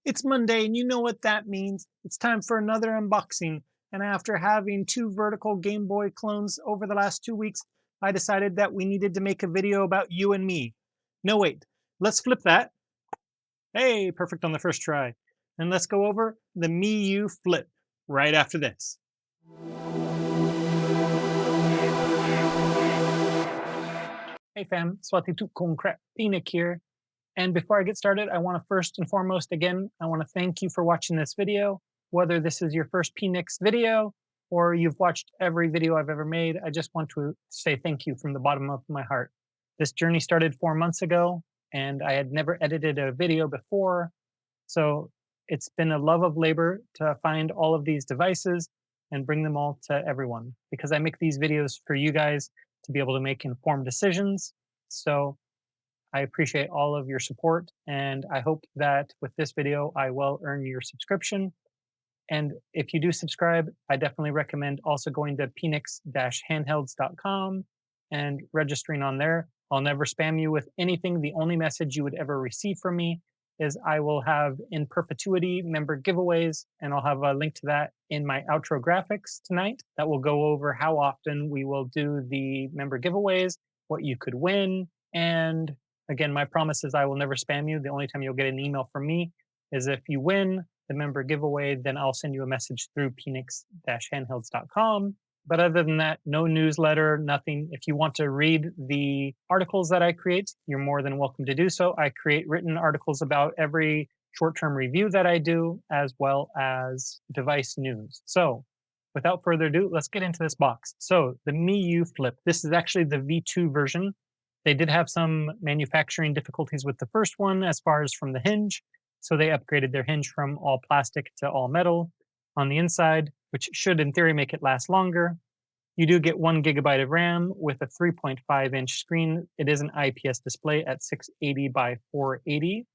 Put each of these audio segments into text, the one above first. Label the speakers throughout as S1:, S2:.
S1: It's Monday, and you know what that means. It's time for another unboxing. And after having two vertical Game Boy clones over the last 2 weeks, I decided that we needed to make a video about you and me. No, wait, let's flip that. Hey, perfect on the first try. And let's go over the Miyoo Flip right after this. Hey fam, Swati Tukongkrat Pinik here. And before I get started, I want to first and foremost, again, I want to thank you for watching this video. Whether this is your first PNix video or you've watched every video I've ever made, I just want to say thank you from the bottom of my heart. This journey started 4 months ago, and I had never edited a video before. So it's been a love of labor to find all of these devices and bring them all to everyone, because I make these videos for you guys to be able to make informed decisions. So I appreciate all of your support, and I hope that with this video, I will earn your subscription. And if you do subscribe, I definitely recommend also going to penix-handhelds.com and registering on there. I'll never spam you with anything. The only message you would ever receive from me is I will have in perpetuity member giveaways, and I'll have a link to that in my outro graphics tonight that will go over how often we will do the member giveaways, what you could win, and again, my promise is I will never spam you. The only time you'll get an email from me is if you win the member giveaway, then I'll send you a message through penix-handhelds.com. But other than that, no newsletter, nothing. If you want to read the articles that I create, you're more than welcome to do so. I create written articles about every short-term review that I do, as well as device news. So without further ado, let's get into this box. So the Miyoo Flip, this is actually the V2 version. They did have some manufacturing difficulties with the first one as far as from the hinge. So they upgraded their hinge from all plastic to all metal on the inside, which should in theory make it last longer. You do get 1 GB of RAM with a 3.5-inch screen. It is an IPS display at 680 by 480.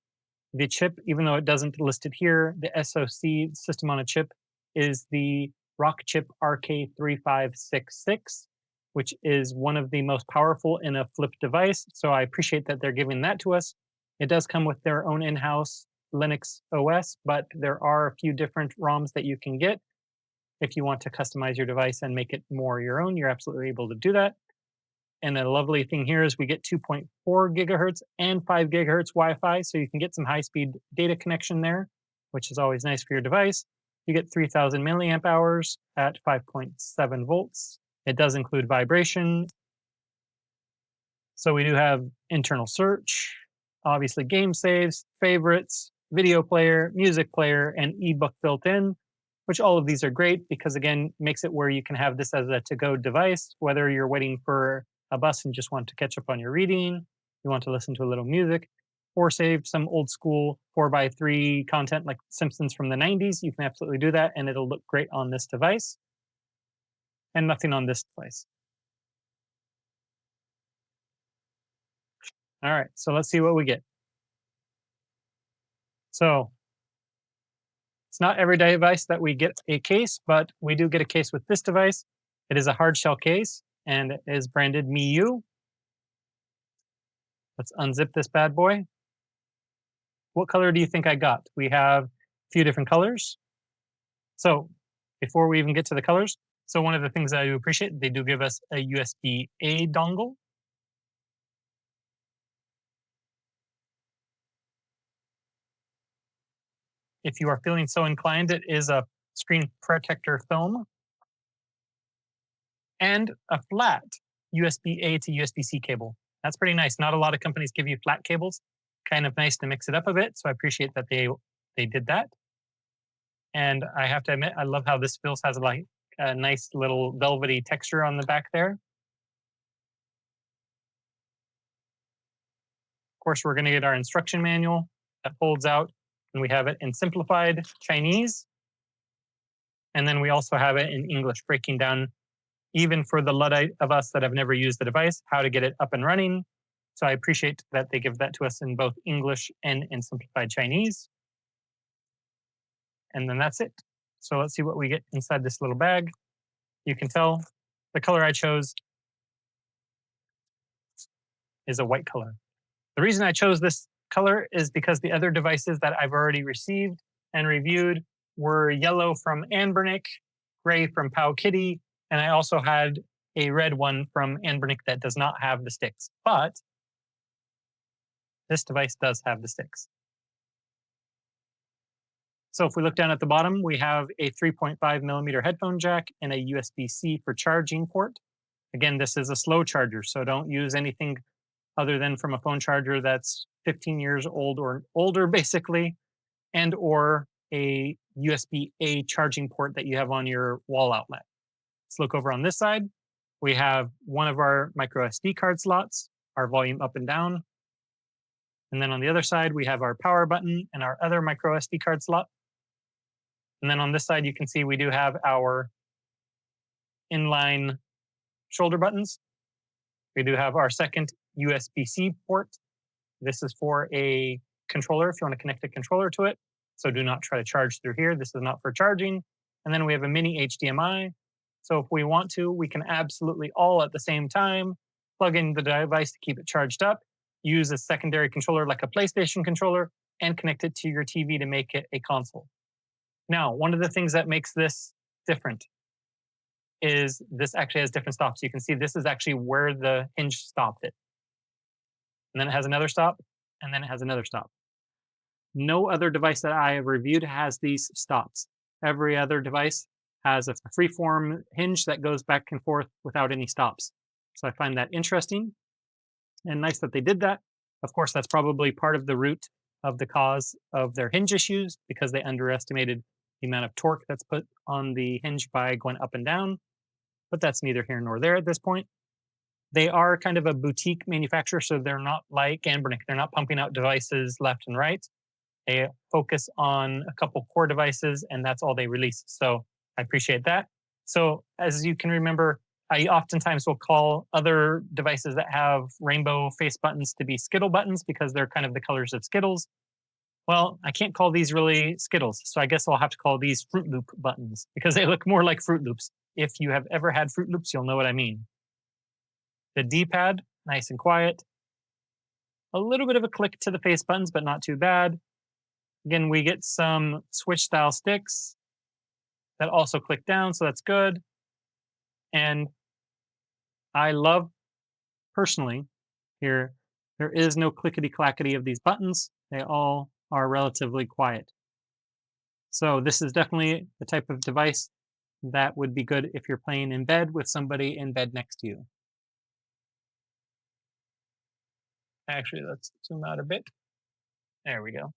S1: The chip, even though it doesn't list it here, the SoC system on a chip is the Rockchip RK3566, which is one of the most powerful in a flip device. So I appreciate that they're giving that to us. It does come with their own in-house Linux OS, but there are a few different ROMs that you can get. If you want to customize your device and make it more your own, you're absolutely able to do that. And the lovely thing here is we get 2.4 gigahertz and 5 gigahertz Wi-Fi, so you can get some high-speed data connection there, which is always nice for your device. You get 3,000 milliamp hours at 5.7 volts. It does include vibration. So we do have internal search, obviously game saves, favorites, video player, music player, and ebook built in, which all of these are great because, again, makes it where you can have this as a to-go device, whether you're waiting for a bus and just want to catch up on your reading, you want to listen to a little music, or save some old school 4x3 content like Simpsons from the 90s. You can absolutely do that, and it'll look great on this device, and nothing on this device. All right, so let's see what we get. So it's not every device that we get a case, but we do get a case with this device. It is a hard shell case, and it is branded Miyoo. Let's unzip this bad boy. What color do you think I got? We have a few different colors. So before we even get to the colors, so one of the things I do appreciate, they do give us a USB-A dongle. If you are feeling so inclined, it is a screen protector film and a flat USB-A to USB-C cable. That's pretty nice. Not a lot of companies give you flat cables. Kind of nice to mix it up a bit. So I appreciate that they did that. And I have to admit, I love how this feels, has like a nice little velvety texture on the back there. Of course, we're going to get our instruction manual that folds out, and we have it in simplified Chinese. And then we also have it in English, breaking down, even for the Luddite of us that have never used the device, how to get it up and running. So I appreciate that they give that to us in both English and in simplified Chinese. And then that's it. So let's see what we get inside this little bag. You can tell the color I chose is a white color. The reason I chose this color is because the other devices that I've already received and reviewed were yellow from Anbernic, gray from Powkitty, and I also had a red one from Anbernic that does not have the sticks. But this device does have the sticks. So if we look down at the bottom, we have a 3.5 millimeter headphone jack and a USB-C for charging port. Again, this is a slow charger, so don't use anything other than from a phone charger that's 15 years old or older, basically, and or a USB-A charging port that you have on your wall outlet. Let's look over on this side. We have one of our micro SD card slots, our volume up and down. And then on the other side, we have our power button and our other micro SD card slot. And then on this side, you can see we do have our inline shoulder buttons. We do have our second USB-C port. This is for a controller if you want to connect a controller to it. So do not try to charge through here. This is not for charging. And then we have a mini HDMI. So if we want to, we can absolutely all at the same time plug in the device to keep it charged up, use a secondary controller like a PlayStation controller, and connect it to your TV to make it a console. Now, one of the things that makes this different is this actually has different stops. You can see this is actually where the hinge stopped it. And then it has another stop, and then it has another stop. No other device that I have reviewed has these stops. Every other device has a freeform hinge that goes back and forth without any stops. So I find that interesting and nice that they did that. Of course, that's probably part of the root of the cause of their hinge issues because they underestimated the amount of torque that's put on the hinge by going up and down. But that's neither here nor there at this point. They are kind of a boutique manufacturer, so they're not like Anbernic. They're not pumping out devices left and right. They focus on a couple core devices, and that's all they release. So I appreciate that. So as you can remember, I oftentimes will call other devices that have rainbow face buttons to be Skittle buttons because they're kind of the colors of Skittles. Well, I can't call these really Skittles, so I guess I'll have to call these Fruit Loop buttons because they look more like Fruit Loops. If you have ever had Fruit Loops, you'll know what I mean. The D-pad, nice and quiet. A little bit of a click to the face buttons, but not too bad. Again, we get some switch-style sticks that also click down, so that's good. And I love, personally, here, there is no clickety-clackety of these buttons. They all are relatively quiet. So this is definitely the type of device that would be good if you're playing in bed with somebody in bed next to you. Actually, let's zoom out a bit. There we go.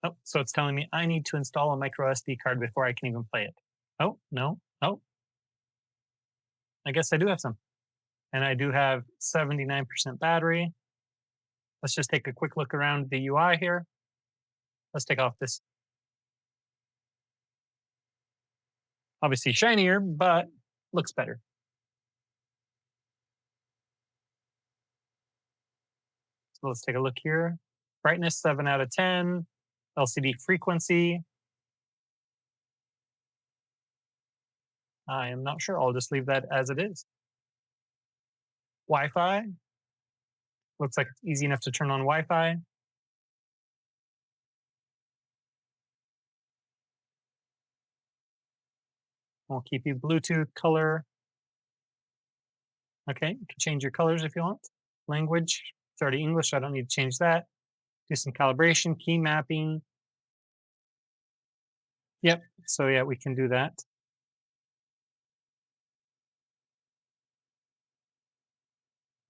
S1: Oh, so it's telling me I need to install a micro SD card before I can even play it. Oh, no. Oh, I guess I do have some. And I do have 79% battery. Let's just take a quick look around the UI here. Let's take off this. Obviously shinier, but looks better. So let's take a look here. Brightness 7 out of 10. LCD frequency. I am not sure. I'll just leave that as it is. Wi-Fi. Looks like it's easy enough to turn on Wi-Fi. We'll keep you Bluetooth color. Okay, you can change your colors if you want. Language, it's already English, so I don't need to change that. Do some calibration, key mapping. Yep, so yeah, we can do that.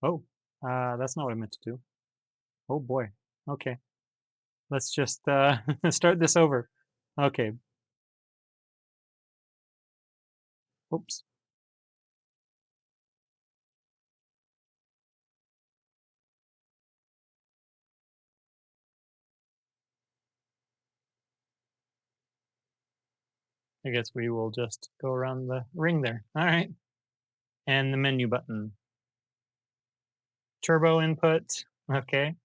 S1: Oh, that's not what I meant to do. Oh boy. Okay. Let's just start this over. Okay. Oops. I guess we will just go around the ring there. All right. And the menu button. Turbo input. Okay.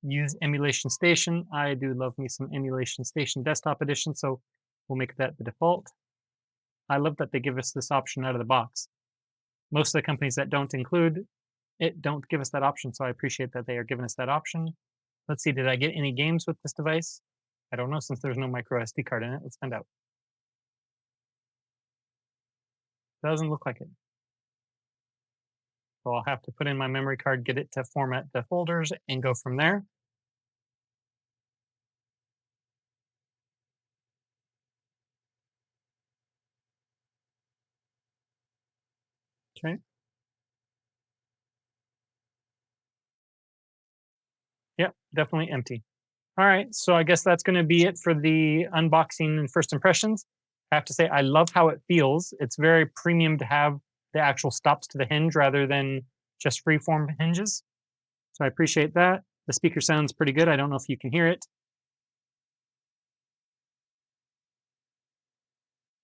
S1: Use emulation station. I do love me some emulation station desktop edition, so we'll make that the default. I love that they give us this option out of the box. Most of the companies that don't include it don't give us that option, so I appreciate that they are giving us that option. Let's see, did I get any games with this device? I don't know since there's no micro SD card in it. Let's find out. Doesn't look like it. So I'll have to put in my memory card, get it to format the folders, and go from there. Okay. Yep, definitely empty. All right, so I guess that's going to be it for the unboxing and first impressions. I have to say, I love how it feels. It's very premium to have the actual stops to the hinge rather than just freeform hinges. So I appreciate that. The speaker sounds pretty good. I don't know if you can hear it.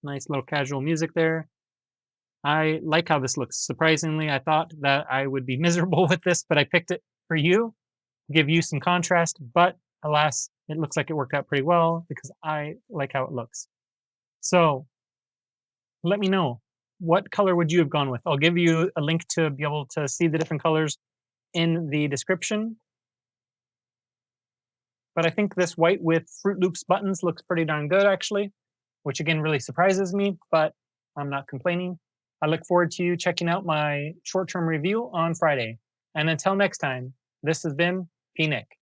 S1: Nice little casual music there. I like how this looks. Surprisingly, I thought that I would be miserable with this, but I picked it for you, give you some contrast. But alas, it looks like it worked out pretty well because I like how it looks. So let me know, what color would you have gone with? I'll give you a link to be able to see the different colors in the description. But I think this white with Fruit Loops buttons looks pretty darn good, actually, which again really surprises me, but I'm not complaining. I look forward to you checking out my short term review on Friday. And until next time, this has been P. Nick.